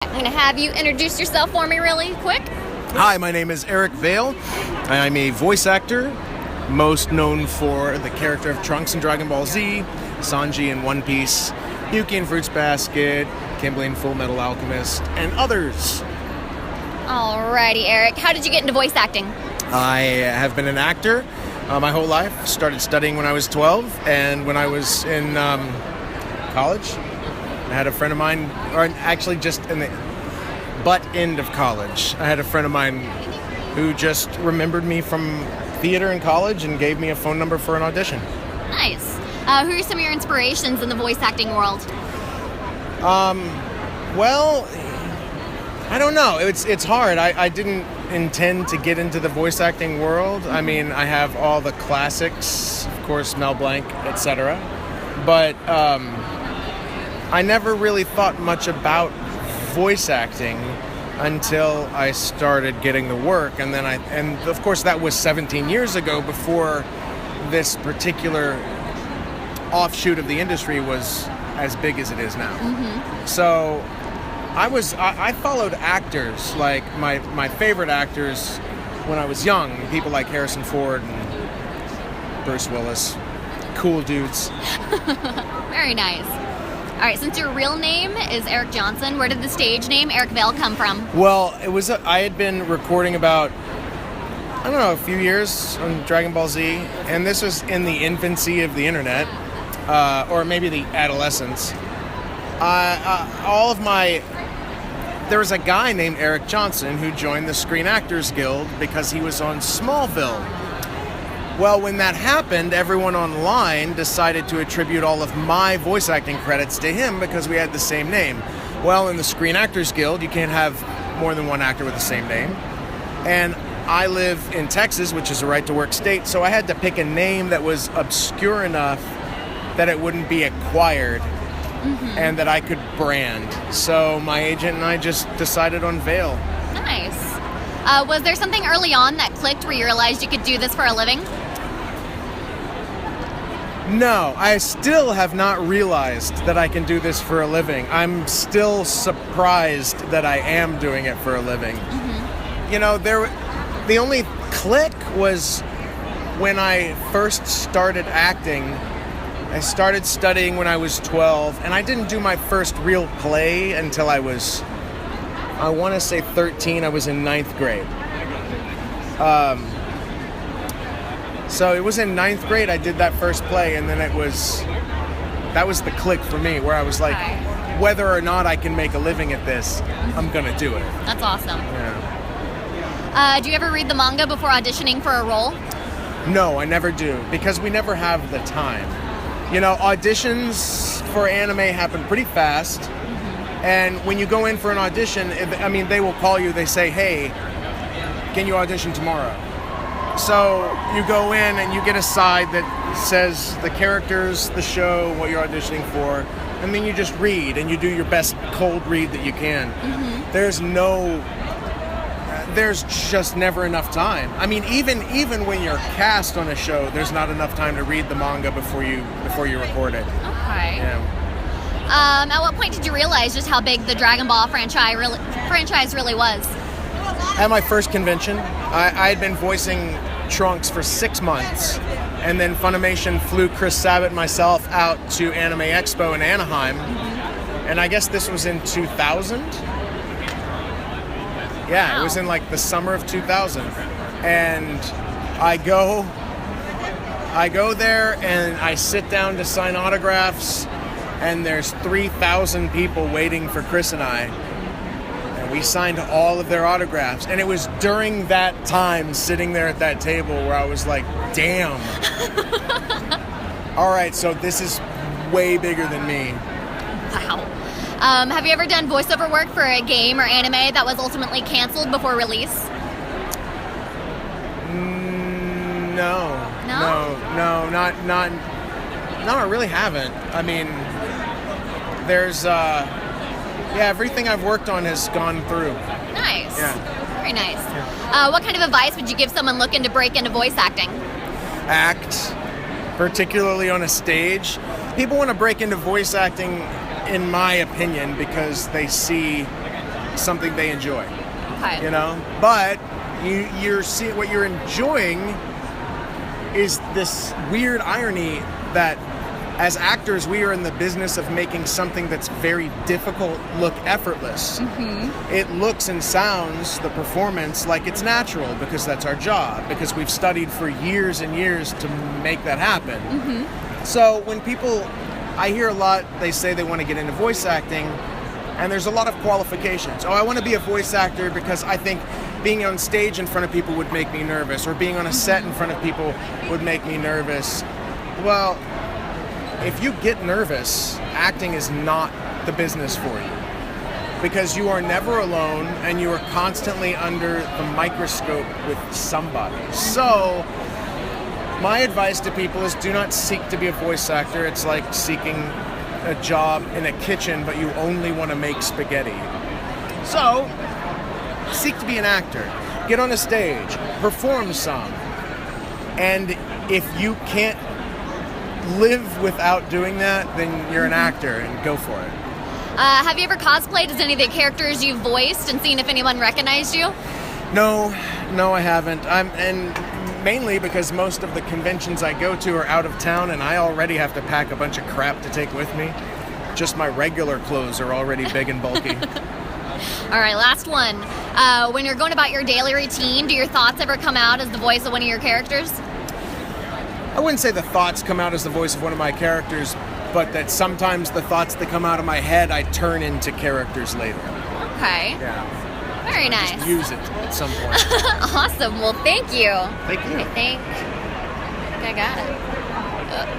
I'm going to have you introduce yourself for me really quick. Hi, my name is Eric Vale. I'm a voice actor, most known for the character of Trunks in Dragon Ball Z, Sanji in One Piece, Yuki in Fruits Basket, Kimberly in Full Metal Alchemist, and others. Alrighty, Eric. How did you get into voice acting? I have been an actor my whole life. Started studying when I was 12, and when I was in college, I had a friend of mine, or actually just in the butt end of college, I had a friend of mine who just remembered me from theater in college and gave me a phone number for an audition. Nice. Who are some of your inspirations in the voice acting world? Well, I don't know. It's hard. I didn't intend to get into the voice acting world. I mean, I have all the classics, of course, Mel Blanc, etc. But I never really thought much about voice acting until I started getting the work, and then and of course that was 17 years ago, before this particular offshoot of the industry was as big as it is now. Mm-hmm. So I followed actors, like my favorite actors when I was young, people like Harrison Ford and Bruce Willis, cool dudes. Very nice. All right, since your real name is Eric Johnson, where did the stage name Eric Vale come from? Well, I had been recording about, I don't know, a few years on Dragon Ball Z, and this was in the infancy of the internet, or maybe the adolescence. There was a guy named Eric Johnson who joined the Screen Actors Guild because he was on Smallville. Well, when that happened, everyone online decided to attribute all of my voice acting credits to him because we had the same name. Well, in the Screen Actors Guild, you can't have more than one actor with the same name. And I live in Texas, which is a right-to-work state, so I had to pick a name that was obscure enough that it wouldn't be acquired, and that I could brand. So my agent and I just decided on Vale. Nice. Was there something early on that clicked where you realized you could do this for a living? No, I still have not realized that I can do this for a living. I'm still surprised that I am doing it for a living. Mm-hmm. You know, the only click was when I first started acting. I started studying when I was 12, and I didn't do my first real play until I was, I want to say 13. I was in 9th grade. So it was in 9th grade I did that first play, and then that was the click for me, where I was like, whether or not I can make a living at this, I'm gonna do it. That's awesome. Yeah. Do you ever read the manga before auditioning for a role? No, I never do, because we never have the time. You know, auditions for anime happen pretty fast, and when you go in for an audition, they will call you, they say, hey, can you audition tomorrow? So you go in and you get a side that says the characters, the show, what you're auditioning for, and then you just read and you do your best cold read that you can. Mm-hmm. There's just never enough time. I mean, even when you're cast on a show, there's not enough time to read the manga before you record it. Okay. Yeah. At what point did you realize just how big the Dragon Ball franchise really was? At my first convention, I had been voicing Trunks for 6 months, and then Funimation flew Chris Sabat and myself out to Anime Expo in Anaheim, and I guess this was in 2000? Yeah, wow. It was in like the summer of 2000, and I go there and I sit down to sign autographs, and there's 3,000 people waiting for Chris and I. We signed all of their autographs, and it was during that time, sitting there at that table, where I was like, damn. All right, so this is way bigger than me. Wow. Have you ever done voiceover work for a game or anime that was ultimately canceled before release? No, I really haven't. I mean, there's... everything I've worked on has gone through. Nice. Yeah. Very nice. Yeah. What kind of advice would you give someone looking to break into voice acting? Act, particularly on a stage. People want to break into voice acting, in my opinion, because they see something they enjoy. Okay. You know, but you're seeing what you're enjoying is this weird irony that as actors we are in the business of making something that's very difficult look effortless. It looks and sounds, the performance, like it's natural because that's our job, because we've studied for years and years to make that happen. So when I hear a lot, they say they want to get into voice acting, and there's a lot of qualifications. Oh, I want to be a voice actor because I think being on stage in front of people would make me nervous, or being on a set in front of people would make me nervous. Well, if you get nervous, acting is not the business for you, because you are never alone and you are constantly under the microscope with somebody. So my advice to people is do not seek to be a voice actor. It's like seeking a job in a kitchen, but you only want to make spaghetti. So seek to be an actor. Get on a stage, perform some. And if you can't live without doing that, then you're an actor, and go for it. Have you ever cosplayed as any of the characters you voiced and seen if anyone recognized you? No, I haven't. And mainly because most of the conventions I go to are out of town, and I already have to pack a bunch of crap to take with me. Just my regular clothes are already big and bulky. All right, last one. When you're going about your daily routine, do your thoughts ever come out as the voice of one of your characters? I wouldn't say the thoughts come out as the voice of one of my characters, but that sometimes the thoughts that come out of my head I turn into characters later. Okay. Yeah. Very nice. Just use it at some point. Awesome. Well, thank you. Thank you. I think I got it.